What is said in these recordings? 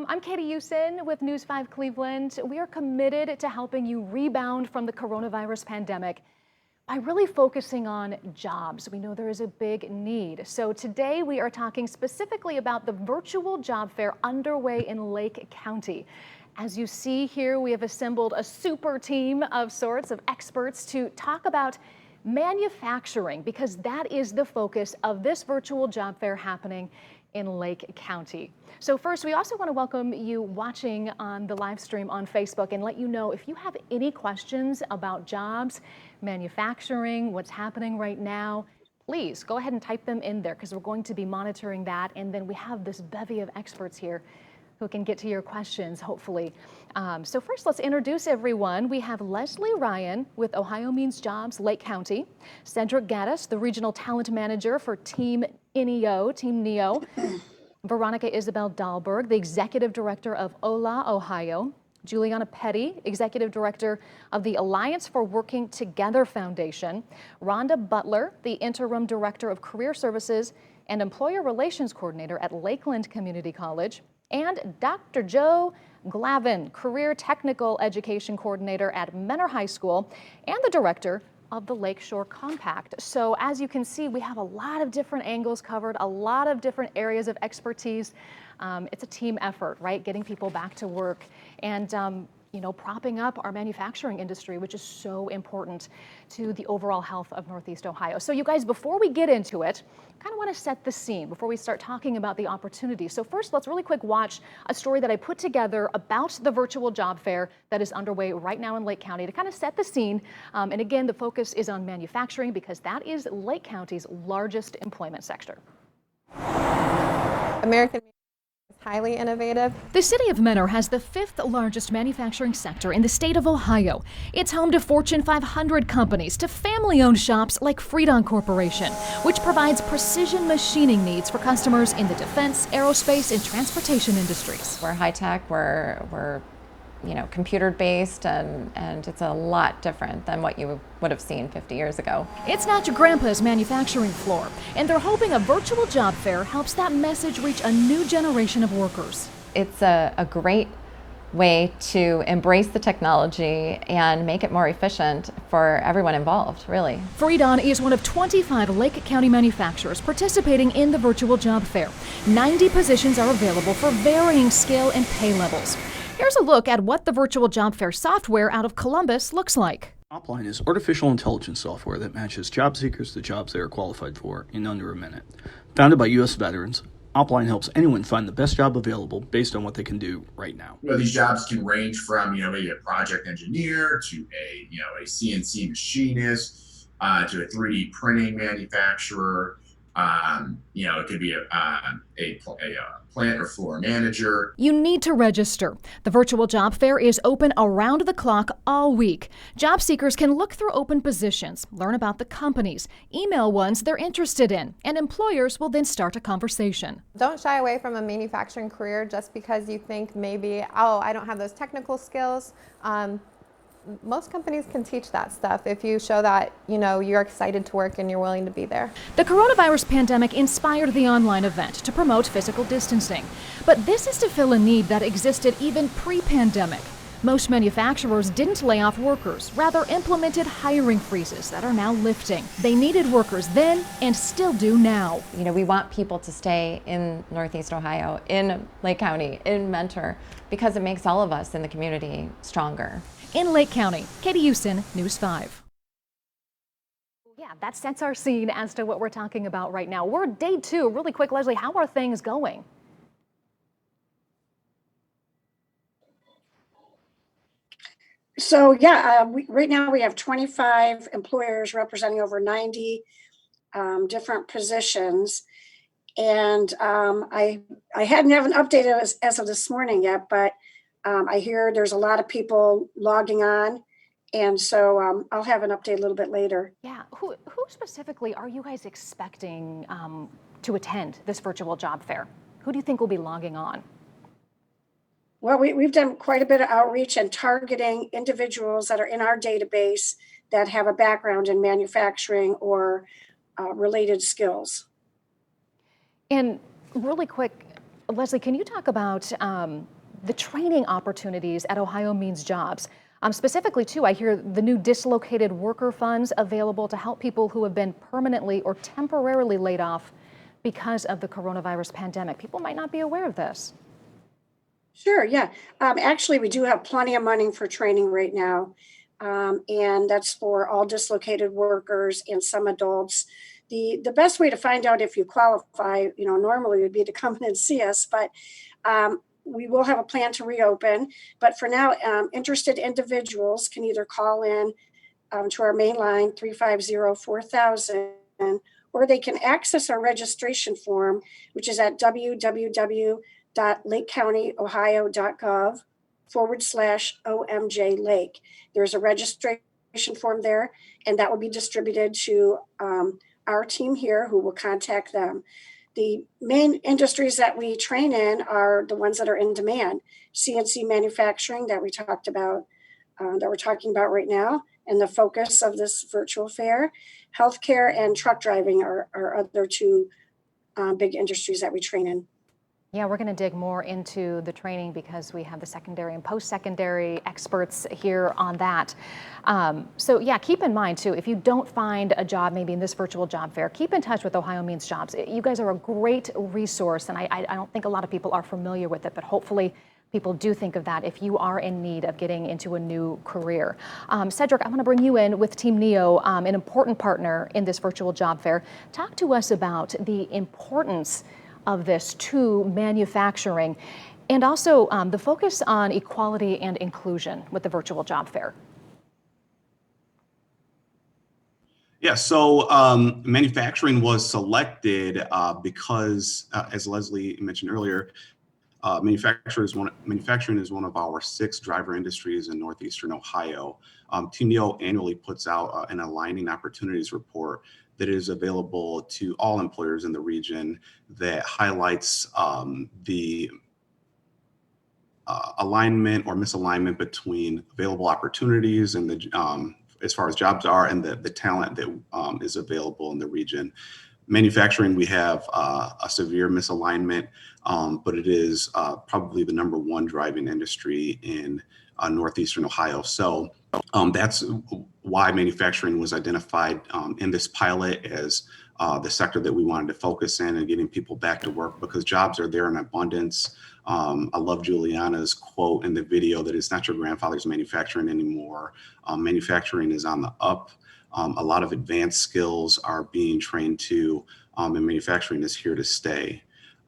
I'm Katie Ussin with News 5 Cleveland. We are committed to helping you rebound from the coronavirus pandemic by really focusing on jobs. We know there is a big need. So today we are talking specifically about the virtual job fair underway in Lake County. As you see here, we have assembled a super team of sorts of experts to talk about manufacturing, because that is the focus of this virtual job fair happening in Lake County. So first, we also want to welcome you watching on the live stream on Facebook and let you know if you have any questions about jobs, manufacturing, what's happening right now, please go ahead and type them in there, because we're going to be monitoring that. And then we have this bevy of experts here who can get to your questions, hopefully. So first, let's introduce everyone. We have Leslie Ryan with Ohio Means Jobs, Lake County. Cedric Gaddis, the Regional Talent Manager for Team NEO. Veronica Isabel Dahlberg, the Executive Director of OLA, Ohio. Juliana Petty, Executive Director of the Alliance for Working Together Foundation. Rhonda Butler, the Interim Director of Career Services and Employer Relations Coordinator at Lakeland Community College. And Dr. Joe Glavin, Career Technical Education Coordinator at Menor High School and the Director of the Lakeshore Compact. So as you can see, we have a lot of different angles covered, a lot of different areas of expertise. It's a team effort, right? Getting people back to work and propping up our manufacturing industry, which is so important to the overall health of Northeast Ohio. So you guys, before we get into it, I kind of want to set the scene before we start talking about the opportunity. So first, let's really quick watch a story that I put together about the virtual job fair that is underway right now in Lake County to kind of set the scene. And again, the focus is on manufacturing, because that is Lake County's largest employment sector. American highly innovative. The city of Menor has the 5th largest manufacturing sector in the state of Ohio. It's home to Fortune 500 companies, to family-owned shops like Freedon Corporation, which provides precision machining needs for customers in the defense, aerospace, and transportation industries. We're high-tech, we're computer-based, and it's a lot different than what you would have seen 50 years ago. It's not your grandpa's manufacturing floor, and they're hoping a virtual job fair helps that message reach a new generation of workers. It's a great way to embrace the technology and make it more efficient for everyone involved, really. Freedon is one of 25 Lake County manufacturers participating in the virtual job fair. 90 positions are available for varying skill and pay levels. Here's a look at what the virtual job fair software out of Columbus looks like. Opline is artificial intelligence software that matches job seekers to jobs they are qualified for in under a minute. Founded by U.S. veterans, Opline helps anyone find the best job available based on what they can do right now. These jobs can range from, maybe a project engineer to a CNC machinist, to a 3D printing manufacturer. It could be a plant or floor manager. You need to register. The virtual job fair is open around the clock all week. Job seekers can look through open positions, learn about the companies, email ones they're interested in, and employers will then start a conversation. Don't shy away from a manufacturing career just because you think maybe, oh, I don't have those technical skills. Most companies can teach that stuff if you show that, you're excited to work and you're willing to be there. The coronavirus pandemic inspired the online event to promote physical distancing. But this is to fill a need that existed even pre-pandemic. Most manufacturers didn't lay off workers, rather implemented hiring freezes that are now lifting. They needed workers then and still do now. We want people to stay in Northeast Ohio, in Lake County, in Mentor, because it makes all of us in the community stronger. In Lake County, Katie Ussin, News 5. Yeah, that sets our scene as to what we're talking about right now. We're day 2. Really quick, Leslie, how are things going? So right now we have 25 employers representing over 90 different positions. And I haven't updated as of this morning yet, but I hear there's a lot of people logging on, and so I'll have an update a little bit later. Yeah, who specifically are you guys expecting to attend this virtual job fair? Who do you think will be logging on? Well, we've done quite a bit of outreach and targeting individuals that are in our database that have a background in manufacturing or related skills. And really quick, Leslie, can you talk about the training opportunities at Ohio Means Jobs? Specifically, too, I hear the new dislocated worker funds available to help people who have been permanently or temporarily laid off because of the coronavirus pandemic. People might not be aware of this. Sure, yeah. Actually, we do have plenty of money for training right now. And that's for all dislocated workers and some adults. The best way to find out if you qualify, normally would be to come in and see us, but we will have a plan to reopen. But for now, interested individuals can either call in to our main line, 350-4000, or they can access our registration form, which is at www.lakecounty.ohio.gov/OMJ Lake. There's a registration form there, and that will be distributed to our team here, who will contact them. The main industries that we train in are the ones that are in demand: CNC manufacturing that we talked about, that we're talking about right now, and the focus of this virtual fair. Healthcare and truck driving are other two big industries that we train in. Yeah, we're going to dig more into the training because we have the secondary and post-secondary experts here on that. So yeah, keep in mind too, if you don't find a job maybe in this virtual job fair, keep in touch with Ohio Means Jobs. You guys are a great resource, and I don't think a lot of people are familiar with it, but hopefully people do think of that if you are in need of getting into a new career. Cedric, I want to bring you in with Team Neo, an important partner in this virtual job fair. Talk to us about the importance of this to manufacturing, and also the focus on equality and inclusion with the virtual job fair. Yeah, so manufacturing was selected because, as Leslie mentioned earlier, manufacturing is one of our 6 driver industries in Northeastern Ohio. Team Neo annually puts out an aligning opportunities report that is available to all employers in the region that highlights the alignment or misalignment between available opportunities and the as far as jobs are, and the talent that is available in the region. Manufacturing, we have a severe misalignment, but it is probably the #1 driving industry in Northeastern Ohio. So that's why manufacturing was identified in this pilot as the sector that we wanted to focus in and getting people back to work, because jobs are there in abundance. I love Juliana's quote in the video that it's not your grandfather's manufacturing anymore. Manufacturing is on the up. A lot of advanced skills are being trained to, and manufacturing is here to stay.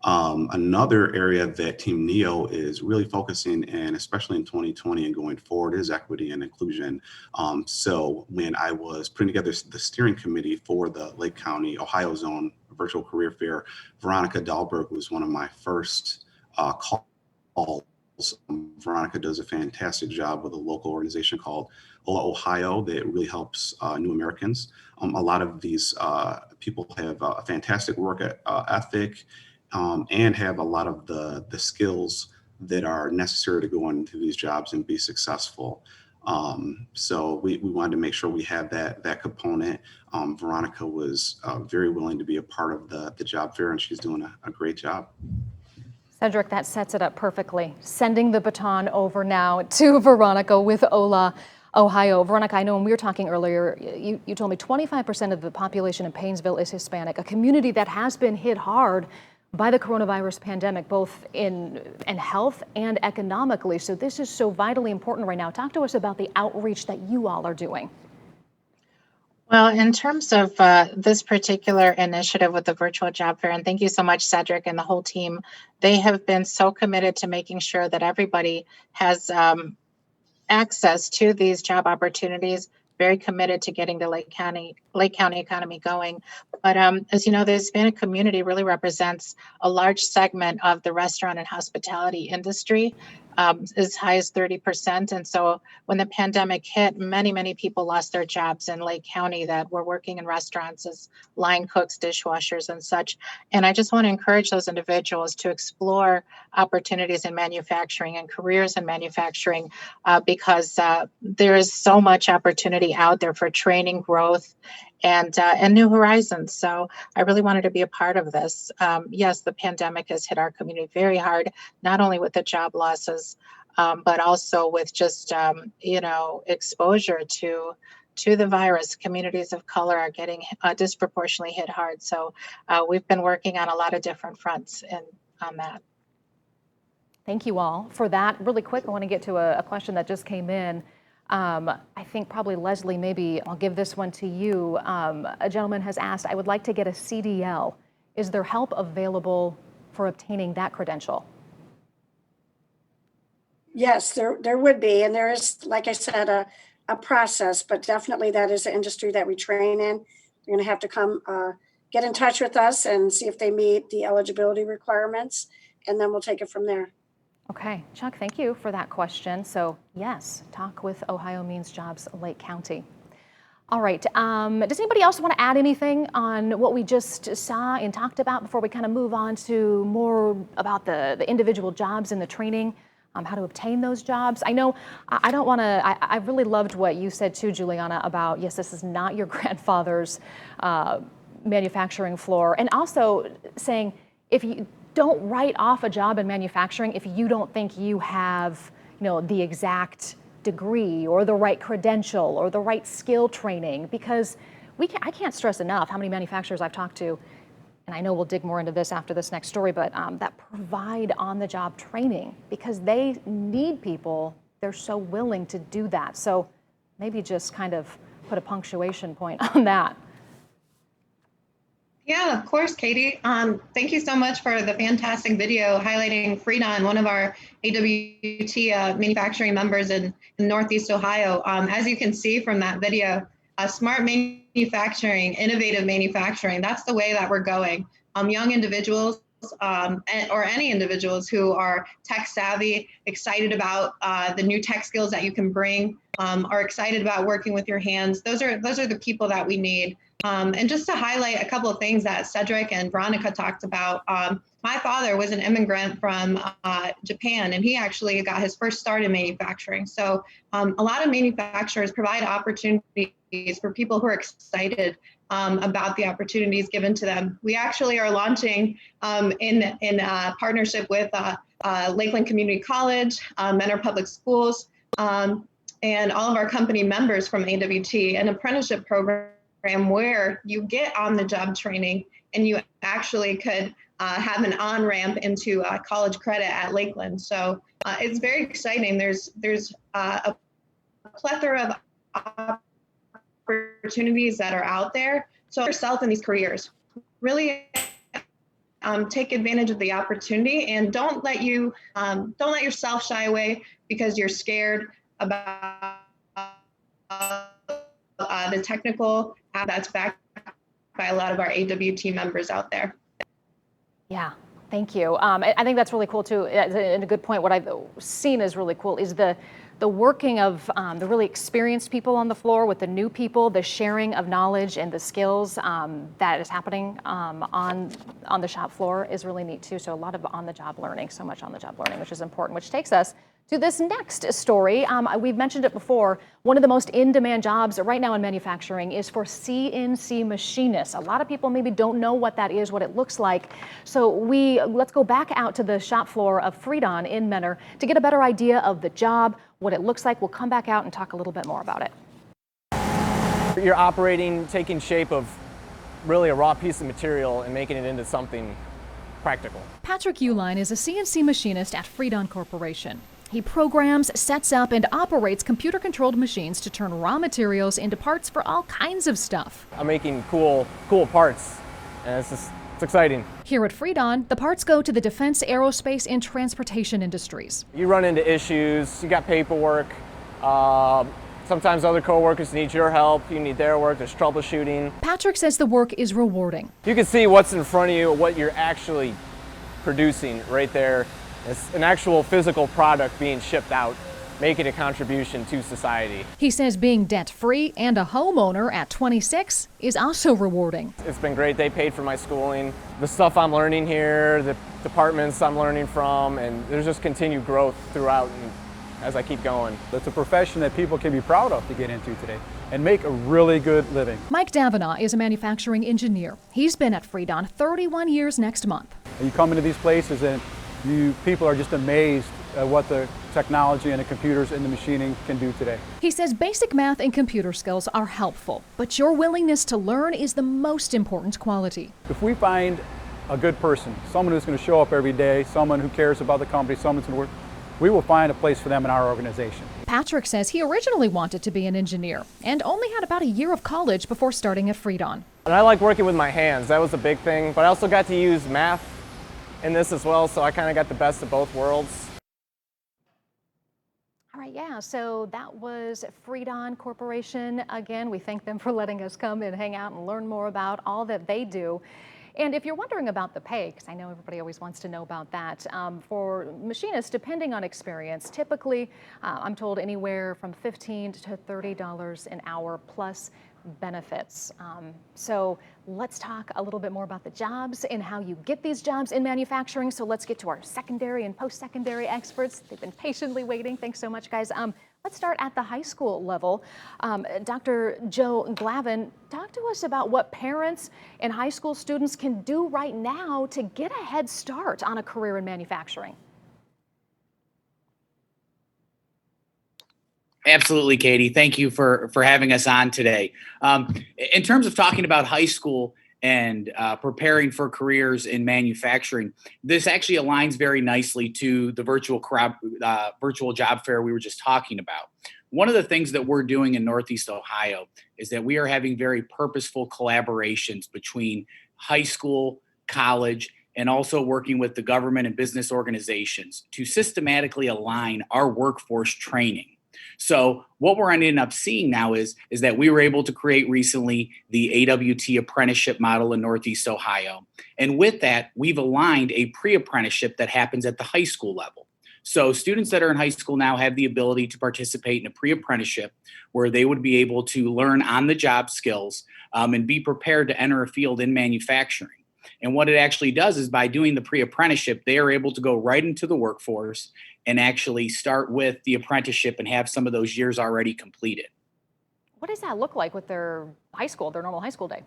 Another area that Team Neo is really focusing in, especially in 2020 and going forward, is equity and inclusion. So when I was putting together the steering committee for the Lake County, Ohio Zone Virtual Career Fair, Veronica Dahlberg was one of my first calls. Veronica does a fantastic job with a local organization called Ola Ohio that really helps new Americans. A lot of these people have a fantastic work ethic, and have a lot of the skills that are necessary to go into these jobs and be successful. So we wanted to make sure we had that component. Veronica was very willing to be a part of the job fair, and she's doing a great job. Cedric, that sets it up perfectly. Sending the baton over now to Veronica with Ola Ohio. Veronica, I know when we were talking earlier, you told me 25% of the population in Paynesville is Hispanic, a community that has been hit hard by the coronavirus pandemic, both in health and economically. So this is so vitally important right now. Talk to us about the outreach that you all are doing. Well, in terms of this particular initiative with the virtual job fair, and thank you so much, Cedric and the whole team, they have been so committed to making sure that everybody has access to these job opportunities, very committed to getting the Lake County economy going. But as you know, the Hispanic community really represents a large segment of the restaurant and hospitality industry, as high as 30%. And so when the pandemic hit, many people lost their jobs in Lake County that were working in restaurants as line cooks, dishwashers, and such. And I just want to encourage those individuals to explore opportunities in manufacturing and careers in manufacturing, because there is so much opportunity out there for training, growth, and new horizons. So I really wanted to be a part of this. Yes, the pandemic has hit our community very hard, not only with the job losses, but also with just exposure to the virus. Communities of color are getting disproportionately hit hard. So we've been working on a lot of different fronts on that. Thank you all for that. Really quick, I want to get to a question that just came in. I think probably Leslie, maybe I'll give this one to you. A gentleman has asked, I would like to get a CDL. Is there help available for obtaining that credential? Yes, there would be. And there is, like I said, a process, but definitely that is an industry that we train in. You're going to have to come get in touch with us and see if they meet the eligibility requirements, and then we'll take it from there. Okay, Chuck, thank you for that question. So yes, talk with Ohio Means Jobs Lake County. All right, does anybody else want to add anything on what we just saw and talked about before we kind of move on to more about the individual jobs and the training, how to obtain those jobs? I know I don't want to, I really loved what you said too, Juliana, about yes, this is not your grandfather's manufacturing floor, and also saying if you don't write off a job in manufacturing if you don't think you have, the exact degree or the right credential or the right skill training, because I can't stress enough how many manufacturers I've talked to, and I know we'll dig more into this after this next story, but that provide on-the-job training because they need people. They're so willing to do that. So maybe just kind of put a punctuation point on that. Yeah, of course, Katie. Thank you so much for the fantastic video highlighting Freedon, one of our AWT manufacturing members in Northeast Ohio. As you can see from that video, smart manufacturing, innovative manufacturing, that's the way that we're going. Young individuals or any individuals who are tech savvy, excited about the new tech skills that you can bring, are excited about working with your hands. Those are the people that we need. And just to highlight a couple of things that Cedric and Veronica talked about, my father was an immigrant from Japan, and he actually got his first start in manufacturing. So a lot of manufacturers provide opportunities for people who are excited about the opportunities given to them. We actually are launching in partnership with Lakeland Community College, Mentor Public Schools, and all of our company members from AWT, an apprenticeship program where you get on-the-job training and you actually could have an on-ramp into college credit at Lakeland. So it's very exciting. There's a plethora of opportunities that are out there. So yourself in these careers, really take advantage of the opportunity, and don't let yourself shy away because you're scared about the technical that's backed by a lot of our AWT members out there. Yeah, thank you. I think that's really cool too, and a good point. What I've seen is really cool is the working of the really experienced people on the floor with the new people, the sharing of knowledge and the skills that is happening on the shop floor is really neat too. So a lot of on-the-job learning, so much on-the-job learning, which is important, which takes us to this next story. We've mentioned it before. One of the most in-demand jobs right now in manufacturing is for CNC machinists. A lot of people maybe don't know what that is, what it looks like. So let's go back out to the shop floor of Freedon in Mentor to get a better idea of the job, what it looks like. We'll come back out and talk a little bit more about it. You're operating, taking shape of really a raw piece of material and making it into something practical. Patrick Uline is a CNC machinist at Freedon Corporation. He programs, sets up, and operates computer-controlled machines to turn raw materials into parts for all kinds of stuff. I'm making cool parts, and it's exciting. Here at Freedon, the parts go to the defense, aerospace, and transportation industries. You run into issues, you got paperwork, sometimes other coworkers need your help, you need their work, there's troubleshooting. Patrick says the work is rewarding. You can see what's in front of you, what you're actually producing right there. It's an actual physical product being shipped out, making a contribution to society. He says being debt-free and a homeowner at 26 is also rewarding. It's been great. They paid for my schooling. The stuff I'm learning here, the departments I'm learning from, and there's just continued growth throughout as I keep going. It's a profession that people can be proud of to get into today. and make a really good living. Mike Davenant is a manufacturing engineer. He's been at Freedon 31 years next month. You come into these places and people are just amazed at what the technology and the computers and the machining can do today. He says basic math and computer skills are helpful, but your willingness to learn is the most important quality. If we find a good person, someone who's going to show up every day, someone who cares about the company, someone who's going to work, we will find a place for them in our organization. Patrick says he originally wanted to be an engineer and only had about a year of college before starting at Freedon. And I like working with my hands. That was the big thing. But I also got to use math in this as well, so I kind of got the best of both worlds. All right, yeah, so that was Freedon Corporation. Again, we thank them for letting us come and hang out and learn more about all that they do. And if you're wondering about the pay, because I know everybody always wants to know about that, for machinists, depending on experience, typically I'm told anywhere from $15 to $30 an hour plus benefits. So let's talk a little bit more about the jobs and how you get these jobs in manufacturing. So let's get to our secondary and post-secondary experts. They've been patiently waiting. Thanks so much, guys. Let's start at the high school level. Dr. Joe Glavin, talk to us about what parents and high school students can do right now to get a head start on a career in manufacturing. Absolutely, Katie. Thank you for having us on today. In terms of talking about high school and preparing for careers in manufacturing, this actually aligns very nicely to the virtual job fair we were just talking about. One of the things that we're doing in Northeast Ohio is that we are having very purposeful collaborations between high school, college, and also working with the government and business organizations to systematically align our workforce training. So what we're ending up seeing now is that we were able to create recently the AWT apprenticeship model in Northeast Ohio. And with that, we've aligned a pre-apprenticeship that happens at the high school level. So students that are in high school now have the ability to participate in a pre-apprenticeship where they would be able to learn on-the-job skills and be prepared to enter a field in manufacturing. And what it actually does is by doing the pre-apprenticeship, they are able to go right into the workforce and actually start with the apprenticeship and have some of those years already completed. What does that look like with their high school, their normal high school day?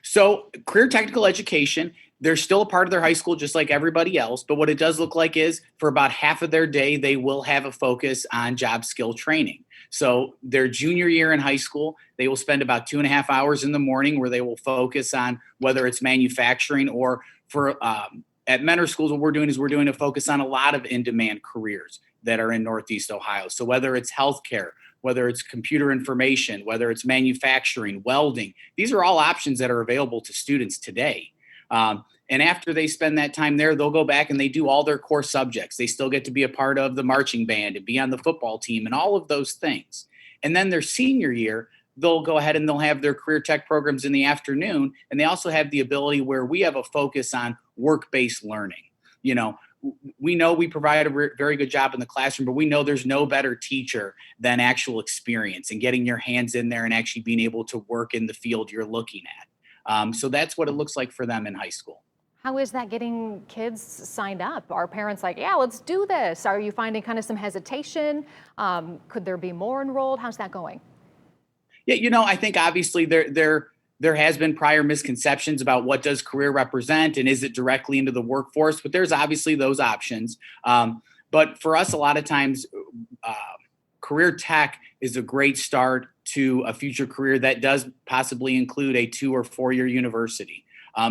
So career technical education, they're still a part of their high school just like everybody else. But what it does look like is for about half of their day, they will have a focus on job skill training. So their junior year in high school, they will spend about 2.5 hours in the morning where they will focus on whether it's manufacturing or for at Mentor Schools, what we're doing a focus on a lot of in-demand careers that are in Northeast Ohio. So whether it's healthcare, whether it's computer information, whether it's manufacturing, welding, these are all options that are available to students today. And after they spend that time there, they'll go back and they do all their core subjects. They still get to be a part of the marching band and be on the football team and all of those things. And then their senior year, they'll go ahead and they'll have their career tech programs in the afternoon. And they also have the ability where we have a focus on work-based learning. You know, we know we provide a very good job in the classroom, but we know there's no better teacher than actual experience and getting your hands in there and actually being able to work in the field you're looking at. So that's what it looks like for them in high school. How is that getting kids signed up? Are parents like, yeah, let's do this? Are you finding kind of some hesitation? Could there be more enrolled? How's that going? Yeah, you know, I think obviously there has been prior misconceptions about what does career represent and is it directly into the workforce, but there's obviously those options. But for us, a lot of times, career tech is a great start to a future career that does possibly include a 2 or 4 year university.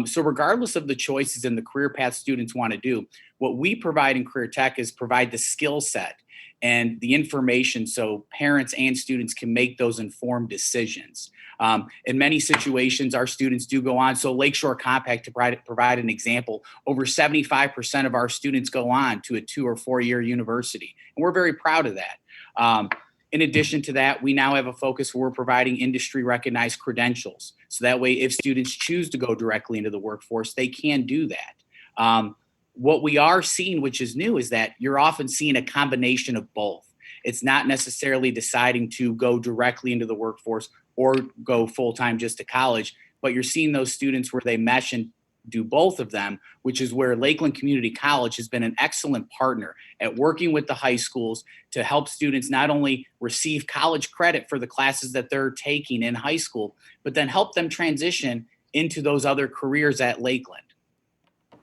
So regardless of the choices and the career path students want to do, what we provide in career tech is provide the skill set and the information so parents and students can make those informed decisions. In many situations, our students do go on. So Lakeshore Compact, to provide an example, over 75% of our students go on to a 2 or 4 year university. And we're very proud of that. In addition to that, we now have a focus where we're providing industry recognized credentials. So that way, if students choose to go directly into the workforce, they can do that. What we are seeing, which is new, is that you're often seeing a combination of both. It's not necessarily deciding to go directly into the workforce or go full-time just to college, but you're seeing those students where they mesh and do both of them, which is where Lakeland Community College has been an excellent partner at working with the high schools to help students not only receive college credit for the classes that they're taking in high school, but then help them transition into those other careers at Lakeland.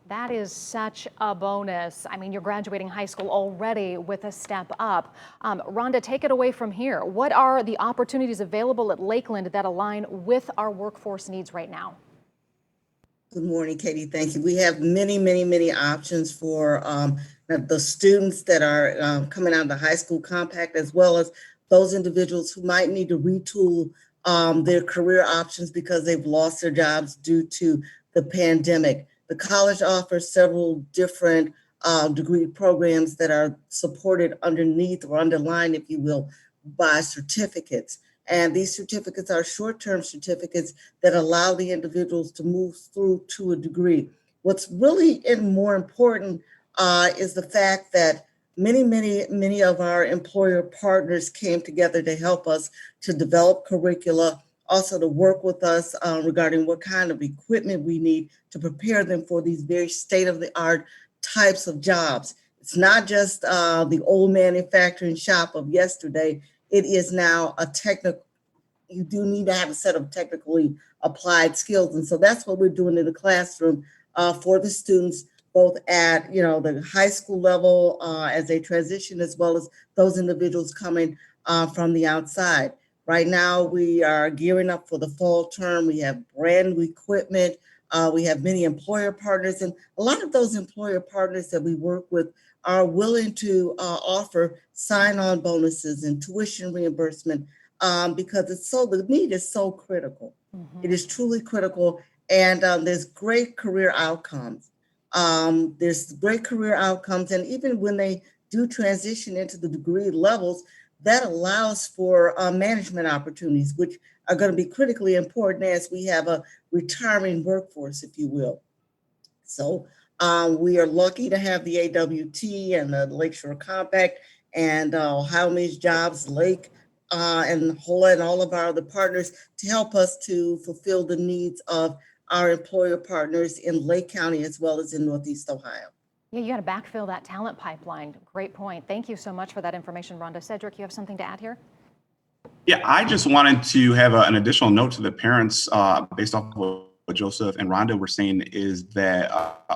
That is such a bonus. I mean, you're graduating high school already with a step up. Rhonda, take it away from here. What are the opportunities available at Lakeland that align with our workforce needs right now? Good morning, Katie. Thank you. We have many options for the students that are coming out of the high school compact, as well as those individuals who might need to retool their career options because they've lost their jobs due to the pandemic. The college offers several different degree programs that are supported underneath or underlined, if you will, by certificates. And these certificates are short-term certificates that allow the individuals to move through to a degree. What's really more important is the fact that many of our employer partners came together to help us to develop curricula, also to work with us regarding what kind of equipment we need to prepare them for these very state-of-the-art types of jobs. It's not just the old manufacturing shop of yesterday. It is now a technical, you do need to have a set of technically applied skills. And so that's what we're doing in the classroom for the students, both at the high school level as they transition, as well as those individuals coming from the outside. Right now, we are gearing up for the fall term. We have brand new equipment. We have many employer partners, and a lot of those employer partners that we work with are willing to offer sign-on bonuses and tuition reimbursement because the need is so critical. Mm-hmm. It is truly critical, and there's great career outcomes. And even when they do transition into the degree levels, that allows for management opportunities, which are going to be critically important as we have a retiring workforce, if you will. So we are lucky to have the AWT and the Lakeshore Compact and Ohio Means Jobs, Lake, and HOLA and all of our other partners to help us to fulfill the needs of our employer partners in Lake County as well as in Northeast Ohio. Yeah, you got to backfill that talent pipeline. Great point. Thank you so much for that information, Rhonda. Cedric, you have something to add here? Yeah, I just wanted to have an additional note to the parents based off of what Joseph and Rhonda were saying is that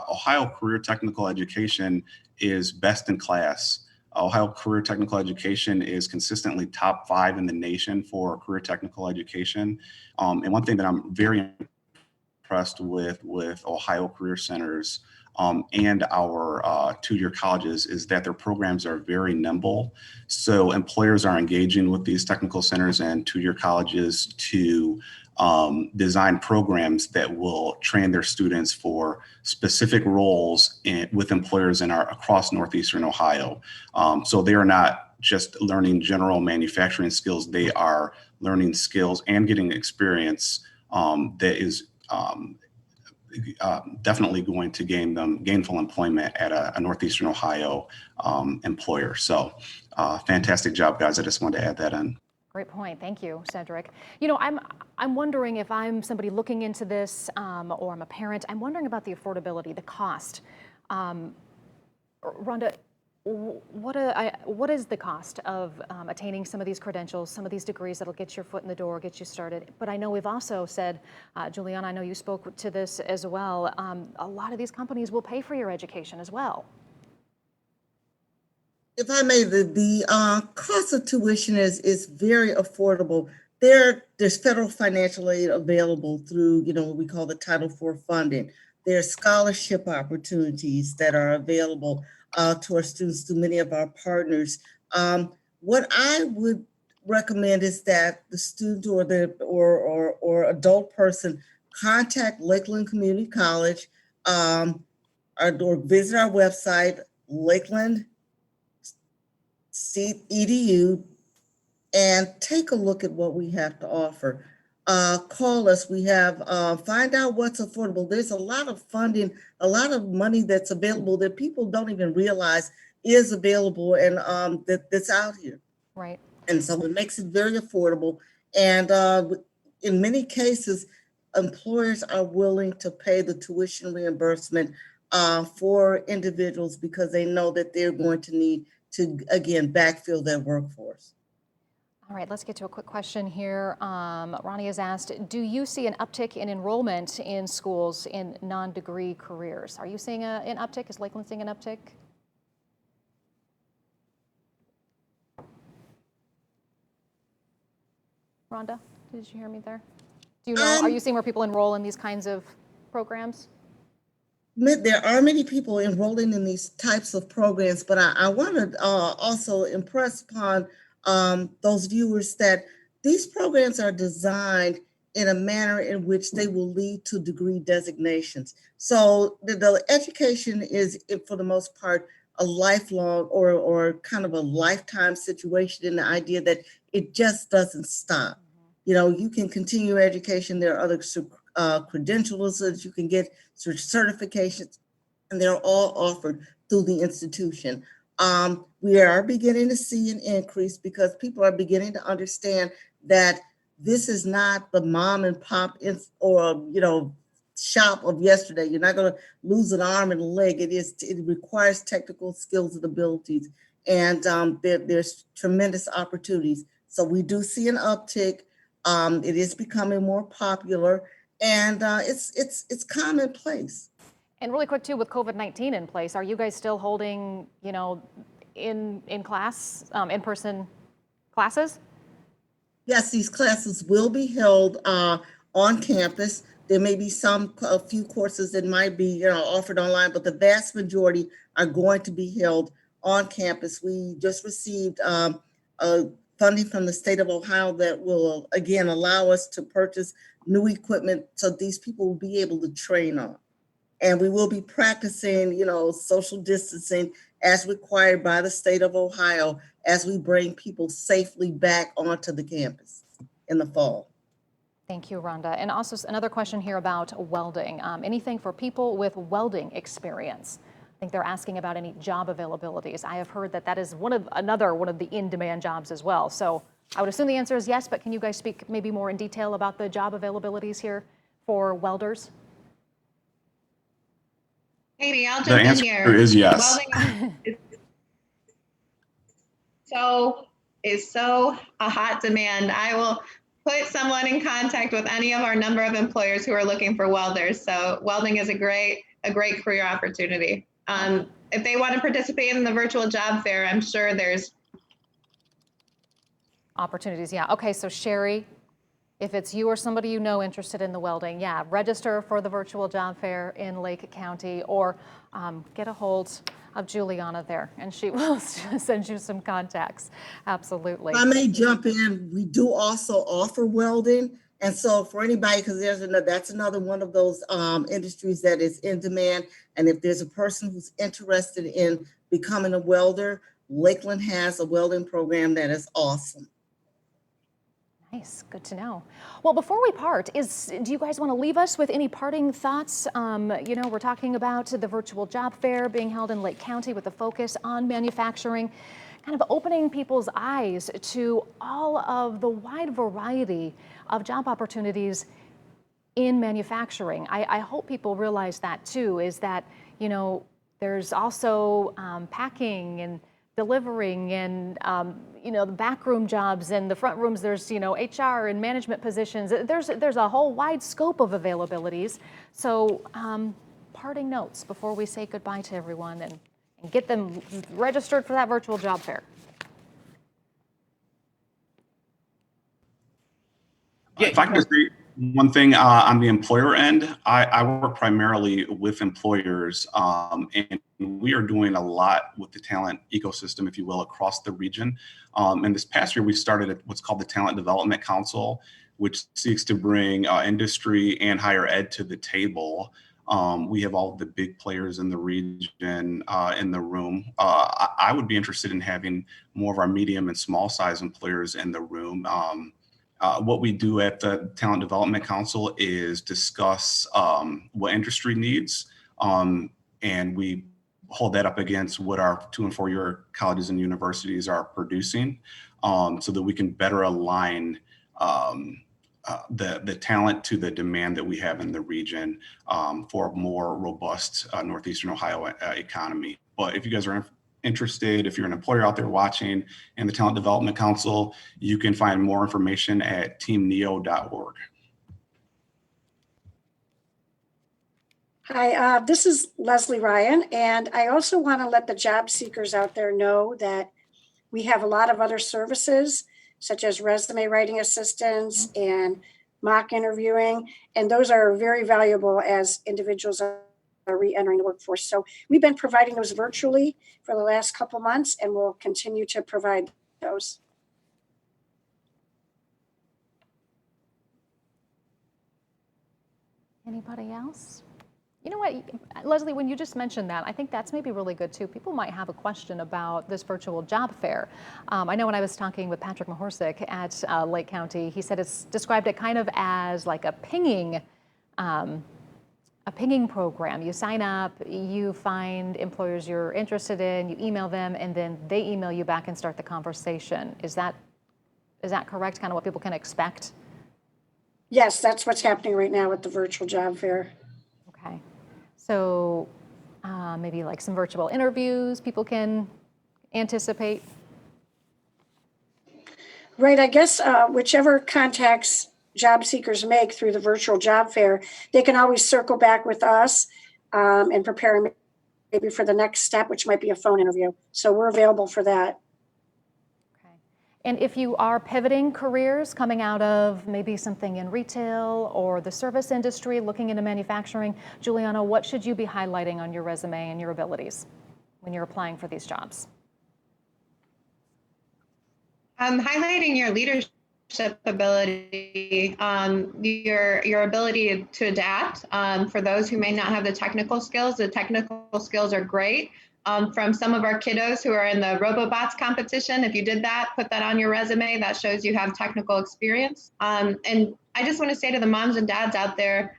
Ohio Career Technical Education is best in class. Ohio Career Technical Education is consistently top 5 in the nation for career technical education. And one thing that I'm very impressed with Ohio Career Centers and our two-year colleges is that their programs are very nimble. So employers are engaging with these technical centers and two-year colleges to design programs that will train their students for specific roles with employers across Northeastern Ohio. So they are not just learning general manufacturing skills, they are learning skills and getting experience that is definitely going to gain them gainful employment at a Northeastern Ohio employer. So fantastic job, guys. I just wanted to add that in. Great point. Thank you, Cedric. You know, I'm wondering if I'm somebody looking into this or I'm a parent, I'm wondering about the affordability, the cost. Rhonda, what is the cost of attaining some of these credentials, some of these degrees that'll get your foot in the door, get you started? But I know we've also said, Juliana, I know you spoke to this as well, a lot of these companies will pay for your education as well. If I may, the cost of tuition is very affordable. There's federal financial aid available through, what we call the Title IV funding. There's scholarship opportunities that are available to our students through many of our partners. What I would recommend is that the student or adult person contact Lakeland Community College or visit our website, Lakeland edu, and take a look at what we have to offer. Call us. We have find out what's affordable. There's a lot of funding, a lot of money that's available that people don't even realize is available and that's out here. Right. And so it makes it very affordable. And in many cases, employers are willing to pay the tuition reimbursement for individuals because they know that they're going to need to, again, backfill their workforce. All right, let's get to a quick question here. Ronnie has asked, do you see an uptick in enrollment in schools in non-degree careers? Are you seeing an uptick? Is Lakeland seeing an uptick? Rhonda, did you hear me there? Do you know, are you seeing where people enroll in these kinds of programs? There are many people enrolling in these types of programs, but I want to also impress upon those viewers that these programs are designed in a manner in which they will lead to degree designations. So the education is, for the most part, a lifelong or kind of a lifetime situation, in the idea that it just doesn't stop. You know, you can continue education. There are other credentials that you can get, certifications, and they're all offered through the institution. We are beginning to see an increase because people are beginning to understand that this is not the mom and pop or, you know, shop of yesterday. You're not going to lose an arm and a leg. It requires technical skills and abilities, and there's tremendous opportunities. So we do see an uptick. It is becoming more popular, and it's commonplace. And really quick too, with COVID-19 in place, are you guys still holding, you know, in class, in-person classes? Yes, these classes will be held on campus. There may be a few courses that might be, you know, offered online, but the vast majority are going to be held on campus. We just received funding from the state of Ohio that will, again, allow us to purchase new equipment so these people will be able to train on. And we will be practicing, you know, social distancing as required by the state of Ohio as we bring people safely back onto the campus in the fall. Thank you, Rhonda. And also another question here about welding. Anything for people with welding experience? I think they're asking about any job availabilities. I have heard that that is another one of the in-demand jobs as well. So I would assume the answer is yes, but can you guys speak maybe more in detail about the job availabilities here for welders? Katie, I'll jump in here. The answer is yes. Welding is so a hot demand. I will put someone in contact with any of our number of employers who are looking for welders. So welding is a great career opportunity. If they want to participate in the virtual job fair, I'm sure there's opportunities. Yeah. Okay. So Sherry, if it's you or somebody you know interested in the welding, yeah, register for the virtual job fair in Lake County, or get a hold of Juliana there, and she will send you some contacts. Absolutely. If I may jump in, we do also offer welding. And so for anybody, because that's another one of those industries that is in demand. And if there's a person who's interested in becoming a welder, Lakeland has a welding program that is awesome. Nice, good to know. Well, before we part, do you guys want to leave us with any parting thoughts? You know, we're talking about the virtual job fair being held in Lake County with a focus on manufacturing, kind of opening people's eyes to all of the wide variety of job opportunities in manufacturing. I hope people realize that too, is that, you know, there's also packing and delivering and, you know, the backroom jobs, and the front rooms, there's, you know, HR and management positions. There's a whole wide scope of availabilities. So parting notes before we say goodbye to everyone and get them registered for that virtual job fair. Yeah, if I can just say one thing on the employer end, I work primarily with employers, and we are doing a lot with the talent ecosystem, if you will, across the region. And this past year, we started what's called the Talent Development Council, which seeks to bring industry and higher ed to the table. We have all the big players in the region in the room. I would be interested in having more of our medium and small size employers in the room. What we do at the Talent Development Council is discuss what industry needs, and we hold that up against what our 2- and 4-year colleges and universities are producing, so that we can better align the talent to the demand that we have in the region for a more robust Northeastern Ohio economy. But if you guys are interested, if you're an employer out there watching and the Talent Development Council, you can find more information at teamneo.org. Hi, this is Leslie Ryan, and I also want to let the job seekers out there know that we have a lot of other services, such as resume writing assistance and mock interviewing, and those are very valuable as individuals are re-entering the workforce. So we've been providing those virtually for the last couple months, and we'll continue to provide those. Anybody else? You know what, Leslie, when you just mentioned that, I think that's maybe really good too. People might have a question about this virtual job fair. I know when I was talking with Patrick Mahorsick at Lake County, he said it's described it kind of as like a pinging program. You sign up, you find employers you're interested in, you email them, and then they email you back and start the conversation. Is that correct? Kind of what people can expect? Yes, that's what's happening right now with the virtual job fair. Okay. So maybe like some virtual interviews people can anticipate? Right, I guess whichever contacts job seekers make through the virtual job fair, they can always circle back with us and prepare maybe for the next step, which might be a phone interview. So we're available for that. Okay. And if you are pivoting careers, coming out of maybe something in retail or the service industry, looking into manufacturing, Juliana, what should you be highlighting on your resume and your abilities when you're applying for these jobs? Highlighting your leadership ability, your ability to adapt. For those who may not have the technical skills are great. From some of our kiddos who are in the RoboBots competition, if you did that, put that on your resume, that shows you have technical experience. And I just want to say to the moms and dads out there,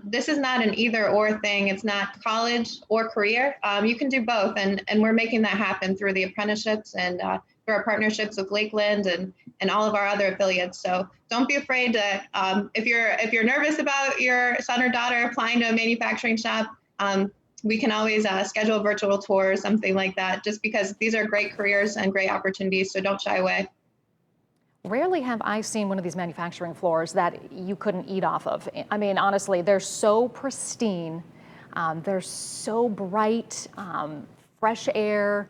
this is not an either or thing. It's not college or career. You can do both. And we're making that happen through the apprenticeships and through our partnerships with Lakeland and all of our other affiliates. So don't be afraid to, if you're nervous about your son or daughter applying to a manufacturing shop, we can always schedule a virtual tour or something like that, just because these are great careers and great opportunities. So don't shy away. Rarely have I seen one of these manufacturing floors that you couldn't eat off of. I mean, honestly, they're so pristine. They're so bright, fresh air.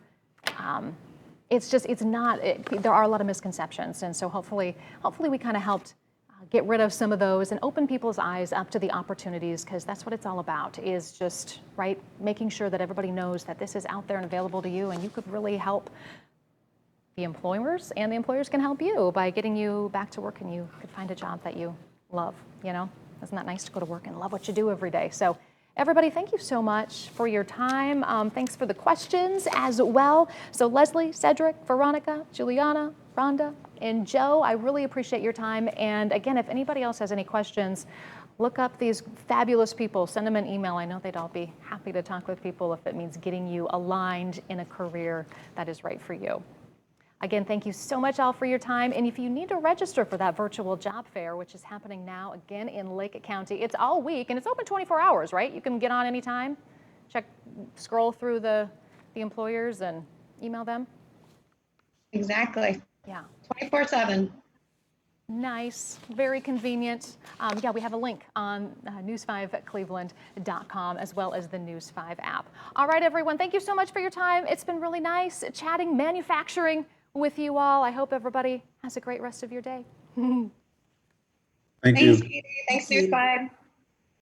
There are a lot of misconceptions. And so hopefully we kind of helped get rid of some of those and open people's eyes up to the opportunities, because that's what it's all about, is just, right, making sure that everybody knows that this is out there and available to you, and you could really help the employers, and the employers can help you by getting you back to work and you could find a job that you love, you know? Isn't that nice to go to work and love what you do every day? So everybody, thank you so much for your time. Thanks for the questions as well. So Leslie, Cedric, Veronica, Juliana, Rhonda, and Joe, I really appreciate your time. And again, if anybody else has any questions, look up these fabulous people, send them an email. I know they'd all be happy to talk with people if it means getting you aligned in a career that is right for you. Again, thank you so much all for your time. And if you need to register for that virtual job fair, which is happening now again in Lake County, it's all week and it's open 24 hours, right? You can get on anytime, scroll through the employers and email them. Exactly. Yeah. 24/7. Nice, very convenient. Yeah, we have a link on news5cleveland.com as well as the News 5 app. All right, everyone, thank you so much for your time. It's been really nice chatting manufacturing with you all. I hope everybody has a great rest of your day. Thank you. Thanks, News 5.